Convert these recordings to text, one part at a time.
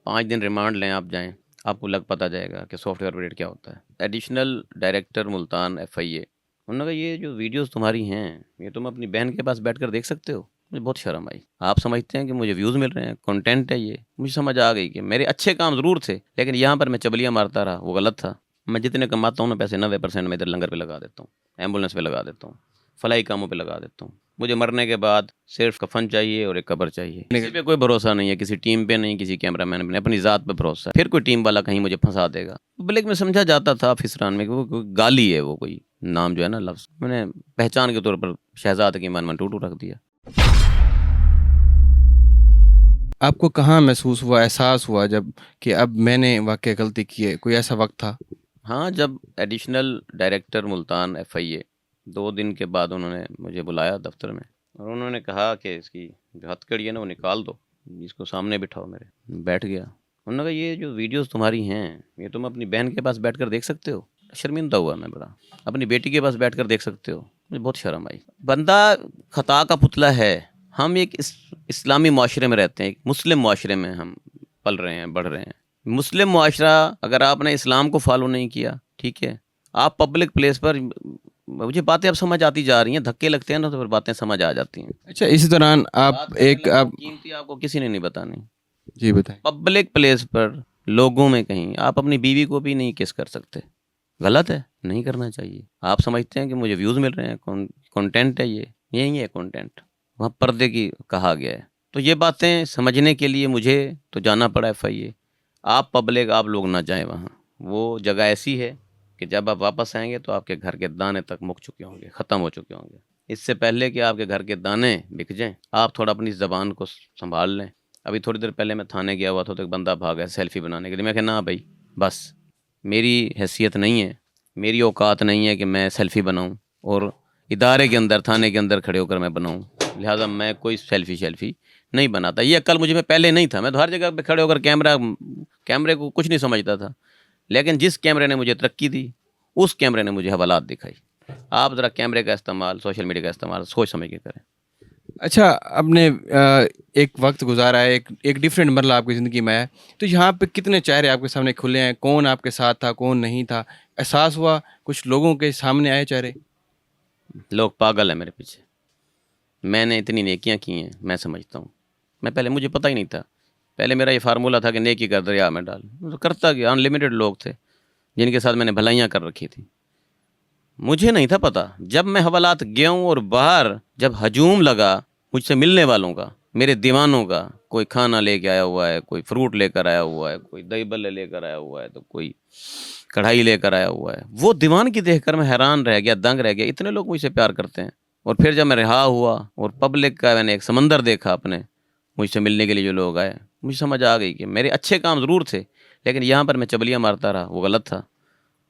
5 دن remand لیں آپ جائیں، آپ کو پتہ جائے گا کہ سافٹ ویئر اپڈیٹ کیا ہوتا ہے۔ ایڈیشنل ڈائریکٹر ملتان FIA، انہوں نے کہا یہ جو ویڈیوز تمہاری ہیں یہ تم اپنی بہن کے پاس بیٹھ کر دیکھ سکتے ہو۔ مجھے بہت شرم آئی۔ آپ سمجھتے ہیں کہ مجھے ویوز مل رہے ہیں، کنٹینٹ ہے، یہ مجھے سمجھ آ گئی کہ میرے اچھے کام ضرور تھے لیکن یہاں پر میں چبلیاں مارتا رہا، وہ غلط تھا۔ میں جتنے کماتا ہوں نا پیسے 90% میں ادھر لنگر پہ لگا دیتا ہوں، ایمبولینس پہ لگا دیتا ہوں، فلاحی کاموں پہ لگا دیتا ہوں۔ مجھے مرنے کے بعد صرف کفن چاہیے اور ایک قبر چاہیے۔ کسی پہ کوئی بھروسہ نہیں ہے، کسی ٹیم پہ نہیں، کسی کیمرہ مین پہ، اپنی ذات پہ بھروسہ ہے۔ پھر کوئی ٹیم والا کہیں مجھے پھنسا دے گا۔ بلکہ میں سمجھا جاتا تھا آفسران میں کہ وہ کوئی گالی ہے، وہ کوئی نام جو ہے نا لفظ، میں نے پہچان کے طور پر شہزاد کی من ٹوٹو رکھ دیا۔ آپ کو کہاں محسوس ہوا، احساس ہوا جب کہ اب میں نے واقعی غلطی کی ہے؟ کوئی ایسا وقت تھا؟ ہاں، جب ایڈیشنل ڈائریکٹر ملتان FIA 2 دن کے بعد انہوں نے مجھے بلایا دفتر میں اور انہوں نے کہا کہ اس کی جو ہتھ کڑی ہے نا وہ نکال دو، اس کو سامنے بٹھاؤ میرے۔ بیٹھ گیا۔ انہوں نے کہا یہ جو ویڈیوز تمہاری ہیں یہ تم اپنی بہن کے پاس بیٹھ کر دیکھ سکتے ہو۔ شرمندہ ہوا میں بڑا، اپنی بیٹی کے پاس بیٹھ کر دیکھ سکتے ہو۔ مجھے بہت شرم آئی۔ بندہ خطا کا پتلا ہے۔ ہم ایک اسلامی معاشرے میں رہتے ہیں، ایک مسلم معاشرے میں ہم پل رہے ہیں، بڑھ رہے ہیں۔ مسلم معاشرہ، اگر آپ نے اسلام کو فالو نہیں کیا، ٹھیک ہے، آپ پبلک پلیس پر، مجھے باتیں اب سمجھ آتی جا رہی ہیں، دھکے لگتے ہیں نا تو پھر باتیں سمجھ آ جاتی ہیں۔ اچھا، اسی دوران آپ قیمتی آپ کو کسی نے نہیں بتانی۔ جی بتائیں۔ پبلک پلیس پر لوگوں میں کہیں آپ اپنی بیوی کو بھی نہیں کس کر سکتے، غلط ہے، نہیں کرنا چاہیے۔ آپ سمجھتے ہیں کہ مجھے ویوز مل رہے ہیں، کنٹینٹ ہے، یہ یہی ہے کنٹینٹ، وہاں پردے کی کہا گیا ہے۔ تو یہ باتیں سمجھنے کے لیے مجھے تو جانا پڑا FIA۔ آپ پبلک، آپ لوگ نہ جائیں وہاں، وہ جگہ ایسی ہے کہ جب آپ واپس آئیں گے تو آپ کے گھر کے دانے تک مک چکے ہوں گے، ختم ہو چکے ہوں گے۔ اس سے پہلے کہ آپ کے گھر کے دانے بک جائیں، آپ تھوڑا اپنی زبان کو سنبھال لیں۔ ابھی تھوڑی دیر پہلے میں تھانے گیا ہوا تھا تو ایک بندہ بھاگا سیلفی بنانے کے لیے۔ میں کہا نہ بھائی، بس میری حیثیت نہیں ہے، میری اوقات نہیں ہے کہ میں سیلفی بناؤں اور ادارے کے اندر، تھانے کے اندر کھڑے ہو کر میں بناؤں، لہٰذا میں کوئی سیلفی نہیں بناتا۔ یہ عقل مجھے میں پہلے نہیں تھا، میں تو ہر جگہ پہ کھڑے ہو کر کیمرے کو کچھ نہیں سمجھتا تھا، لیکن جس کیمرے نے مجھے ترقی دی اس کیمرے نے مجھے حوالات دکھائی۔ آپ ذرا کیمرے کا استعمال، سوشل میڈیا کا استعمال سوچ سمجھ کے کریں۔ اچھا، آپ نے ایک وقت گزارا ہے، ایک ڈیفرنٹ مرحلہ آپ کی زندگی میں ہے، تو یہاں پہ کتنے چہرے آپ کے سامنے کھلے ہیں؟ کون آپ کے ساتھ تھا، کون نہیں تھا؟ احساس ہوا کچھ لوگوں کے سامنے آئے چہرے؟ لوگ پاگل ہیں میرے پیچھے۔ میں نے اتنی نیکیاں کی ہیں، میں سمجھتا ہوں، میں پہلے مجھے پتہ ہی نہیں تھا۔ پہلے میرا یہ فارمولہ تھا کہ نیکی کر دریا میں ڈال، تو کرتا گیا۔ ان لمیٹڈ لوگ تھے جن کے ساتھ میں نے بھلائیاں کر رکھی تھیں، مجھے نہیں تھا پتہ۔ جب میں حوالات گیا ہوں اور باہر جب ہجوم لگا مجھ سے ملنے والوں کا، میرے دیوانوں کا، کوئی کھانا لے کے آیا ہوا ہے، کوئی فروٹ لے کر آیا ہوا ہے، کوئی دہی بلے لے کر آیا ہوا ہے، تو کوئی کڑھائی لے کر آیا ہوا ہے، وہ دیوان کی دیکھ کر میں حیران رہ گیا، دنگ رہ گیا، اتنے لوگ مجھ سے پیار کرتے ہیں۔ اور پھر جب میں رہا ہوا اور پبلک کا میں نے ایک سمندر دیکھا اپنے، مجھ سے ملنے کے لیے جو لوگ آئے، مجھے سمجھ آ گئی کہ میرے اچھے کام ضرور تھے لیکن یہاں پر میں چبلیاں مارتا رہا، وہ غلط تھا۔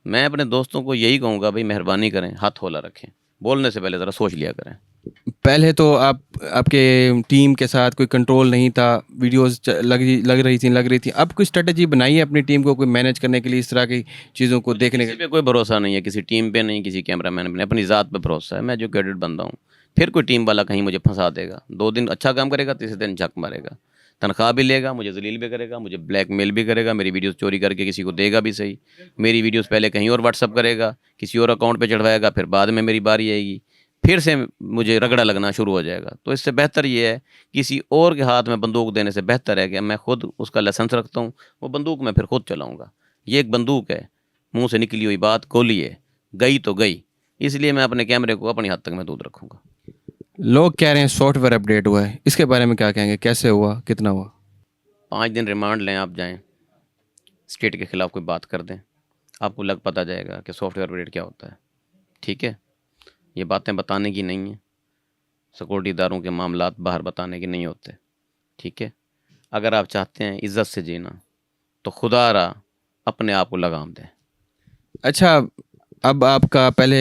میں اپنے دوستوں کو یہی کہوں گا، بھائی مہربانی کریں، ہاتھ ہولا رکھیں، بولنے سے پہلے ذرا سوچ لیا کریں۔ پہلے تو آپ کے ٹیم کے ساتھ کوئی کنٹرول نہیں تھا، ویڈیوز لگ رہی تھی، اب کوئی اسٹریٹجی بنائی ہے اپنی ٹیم کو کوئی مینیج کرنے کے لیے، اس طرح کی چیزوں کو دیکھنے کے؟ کسی پہ کوئی بھروسہ نہیں ہے، کسی ٹیم پہ نہیں، کسی کیمرہ مین پہ نہیں، اپنی ذات پہ بھروسہ ہے۔ میں جو کیڈٹ بندہ ہوں، پھر کوئی ٹیم والا کہیں مجھے پھنسا دے گا، 2 دن اچھا کام کرے گا، تیسرے دن جھک مارے گا، تنخواہ بھی لے گا، مجھے ذلیل بھی کرے گا، مجھے بلیک میل بھی کرے گا، میری ویڈیوز چوری کر کے کسی کو دے گا بھی صحیح، میری ویڈیوز پہلے کہیں اور واٹس اپ کرے گا، کسی اور اکاؤنٹ پہ چڑھوائے گا، پھر بعد میں میری باری آئے گی، پھر سے مجھے رگڑا لگنا شروع ہو جائے گا۔ تو اس سے بہتر یہ ہے، کسی اور کے ہاتھ میں بندوق دینے سے بہتر ہے کہ میں خود اس کا لائسنس رکھتا ہوں، وہ بندوق میں پھر خود چلاؤں گا۔ یہ ایک بندوق ہے، منہ سے نکلی ہوئی بات گولی ہے، گئی تو گئی، اس لیے میں اپنے کیمرے کو اپنی حد تک محدود رکھوں گا۔ لوگ کہہ رہے ہیں سافٹ ویئر اپڈیٹ ہوا ہے، اس کے بارے میں کیا کہیں گے؟ کیسے ہوا، کتنا ہوا؟ 5 دن ریمانڈ لیں، آپ جائیں، اسٹیٹ کے خلاف کوئی بات کر دیں، آپ کو پتہ جائے گا کہ سافٹ ویئر اپڈیٹ کیا ہوتا ہے، ٹھیک ہے؟ یہ باتیں بتانے کی نہیں ہیں، سیکورٹی اداروں کے معاملات باہر بتانے کے نہیں ہوتے، ٹھیک ہے؟ اگر آپ چاہتے ہیں عزت سے جینا تو خدا را اپنے آپ کو لگام دیں۔ اچھا، اب آپ کا پہلے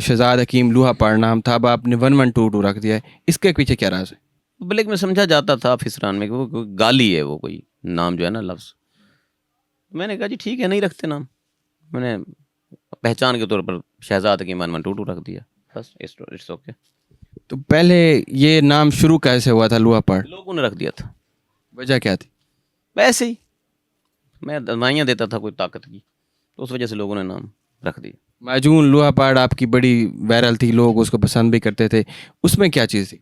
شہزاد حکیم لوہا پار نام تھا، اب آپ نے 1122 رکھ دیا ہے، اس کے پیچھے کیا راز ہے؟ بلکہ میں سمجھا جاتا تھا آفسران میں کہ وہ کوئی گالی ہے، وہ کوئی نام جو ہے نا لفظ، میں نے کہا جی ٹھیک ہے، نہیں رکھتے نام، میں نے پہچان کے طور پر شہزاد حکیم 1122 رکھ دیا، بس اٹس اوکے۔ تو پہلے یہ نام شروع کیسے ہوا تھا لوہا پار؟ لوگوں نے رکھ دیا تھا، وجہ کیا تھی؟ ویسے ہی میں دمائیاں دیتا تھا کوئی طاقت کی، تو اس وجہ سے لوگوں نے نام رکھ دیا۔ معجون لوہا پاڑ آپ کی بڑی وائرل تھی، لوگ اس کو پسند بھی کرتے تھے، اس میں کیا چیز تھی؟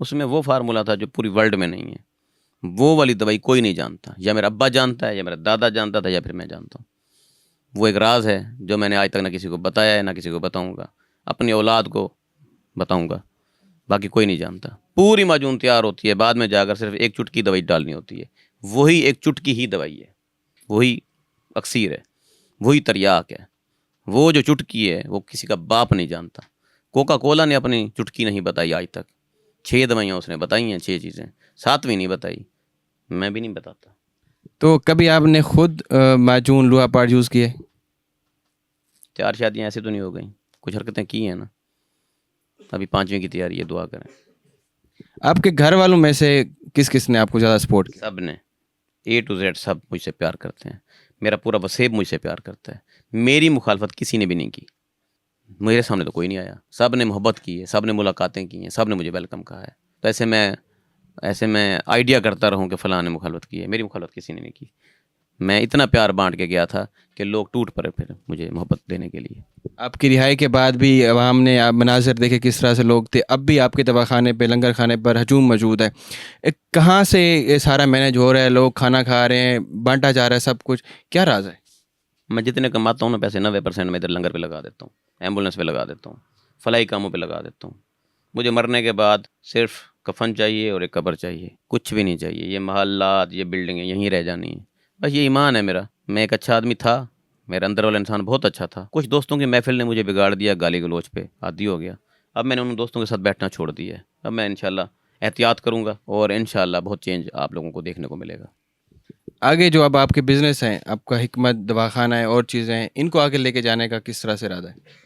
اس میں وہ فارمولا تھا جو پوری ورلڈ میں نہیں ہے، وہ والی دوائی کوئی نہیں جانتا، یا میرا ابا جانتا ہے، یا میرا دادا جانتا تھا، یا پھر میں جانتا ہوں۔ وہ ایک راز ہے جو میں نے آج تک نہ کسی کو بتایا ہے، نہ کسی کو بتاؤں گا، اپنی اولاد کو بتاؤں گا، باقی کوئی نہیں جانتا۔ پوری معجون تیار ہوتی ہے، بعد میں جا کر صرف ایک چٹکی دوائی ڈالنی ہوتی ہے، وہی ایک چٹکی ہی دوائی ہے، وہی اکسیر ہے، وہی تریاک ہے۔ وہ جو چٹکی ہے وہ کسی کا باپ نہیں جانتا۔ کوکا کولا نے اپنی چٹکی نہیں بتائی آج تک، 6 دوائیاں اس نے بتائی ہیں، 6 چیزیں، 7ویں نہیں بتائی، میں بھی نہیں بتاتا۔ تو کبھی آپ نے خود معجون لوہا پاڑ یوز کیے؟ 4 شادیاں ایسے تو نہیں ہو گئیں، کچھ حرکتیں کی ہیں نا، ابھی 5ویں کی تیاری ہے، دعا کریں۔ آپ کے گھر والوں میں سے کس کس نے آپ کو زیادہ سپورٹ کیا؟ سب نے A to Z سب مجھ سے پیار کرتے ہیں، میرا پورا وسیب مجھ سے پیار کرتا ہے، میری مخالفت کسی نے بھی نہیں کی، میرے سامنے تو کوئی نہیں آیا، سب نے محبت کی ہے، سب نے ملاقاتیں کی ہیں، سب نے مجھے ویلکم کہا ہے۔ تو ایسے میں آئیڈیا کرتا رہوں کہ فلاں نے مخالفت کی ہے، میری مخالفت کسی نے نہیں کی۔ میں اتنا پیار بانٹ کے گیا تھا کہ لوگ ٹوٹ پڑے پھر مجھے محبت دینے کے لیے۔ آپ کی رہائی کے بعد بھی عوام نے آپ مناظر دیکھے کس طرح سے لوگ تھے، اب بھی آپ کے دواخانے پہ، لنگر خانے پر ہجوم موجود ہے، کہاں سے یہ سارا مینیج ہو رہا ہے؟ لوگ کھانا کھا رہے ہیں، بانٹا جا رہا ہے سب کچھ، کیا راز ہے؟ میں جتنے کماتا ہوں نا پیسے 90% میں ادھر لنگر پہ لگا دیتا ہوں، ایمبولینس پہ لگا دیتا ہوں، فلاحی کاموں پہ لگا دیتا ہوں۔ مجھے مرنے کے بعد صرف کفن چاہیے اور ایک قبر چاہیے، کچھ بھی نہیں چاہیے۔ یہ محلات، یہ بلڈنگیں یہیں رہ جانی ہیں، بس یہ ایمان ہے میرا۔ میں ایک اچھا آدمی تھا، میرا اندر والا انسان بہت اچھا تھا، کچھ دوستوں کی محفل نے مجھے بگاڑ دیا، گالی گلوچ پہ عادی ہو گیا۔ اب میں نے ان دوستوں کے ساتھ بیٹھنا چھوڑ دیا ہے، اب میں انشاءاللہ احتیاط کروں گا، اور انشاءاللہ بہت چینج آپ لوگوں کو دیکھنے کو ملے گا۔ آگے جو اب آپ کے بزنس ہیں، آپ کا حکمت دواخانہ ہے اور چیزیں ہیں، ان کو آگے لے کے جانے کا کس طرح سے ارادہ ہے؟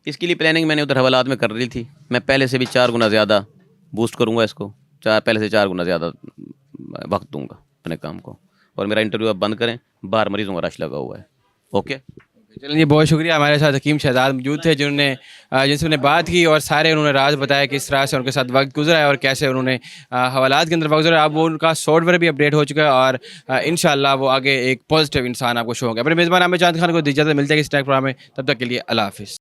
اس کے لیے پلاننگ میں نے ادھر حوالات میں کر لی تھی، میں پہلے سے بھی 4 گنا زیادہ بوسٹ کروں گا اس کو، پہلے سے 4 گنا زیادہ وقت دوں گا اپنے کام کو، اور میرا انٹرویو آپ بند کریں، باہر مریضوں کا رش لگا ہوا ہے۔ اوکے، چلیے، بہت شکریہ۔ ہمارے ساتھ حکیم شہزاد موجود تھے جن سے نے بات کی، اور سارے انہوں نے راز بتایا کس طرح سے ان کے ساتھ وقت گزرا ہے اور کیسے انہوں نے حوالات کے اندر وقت گزرا ہے۔ اب وہ ان کا سافٹ ویئر بھی اپڈیٹ ہو چکا ہے، اور انشاءاللہ وہ آگے ایک پازیٹیو انسان آپ کو شو ہوگا۔ اپنے میزبان عامر چاند خان کو اجازت ملتے ہے اس ٹیک پروگرام میں، تب تک کے لیے اللہ حافظ۔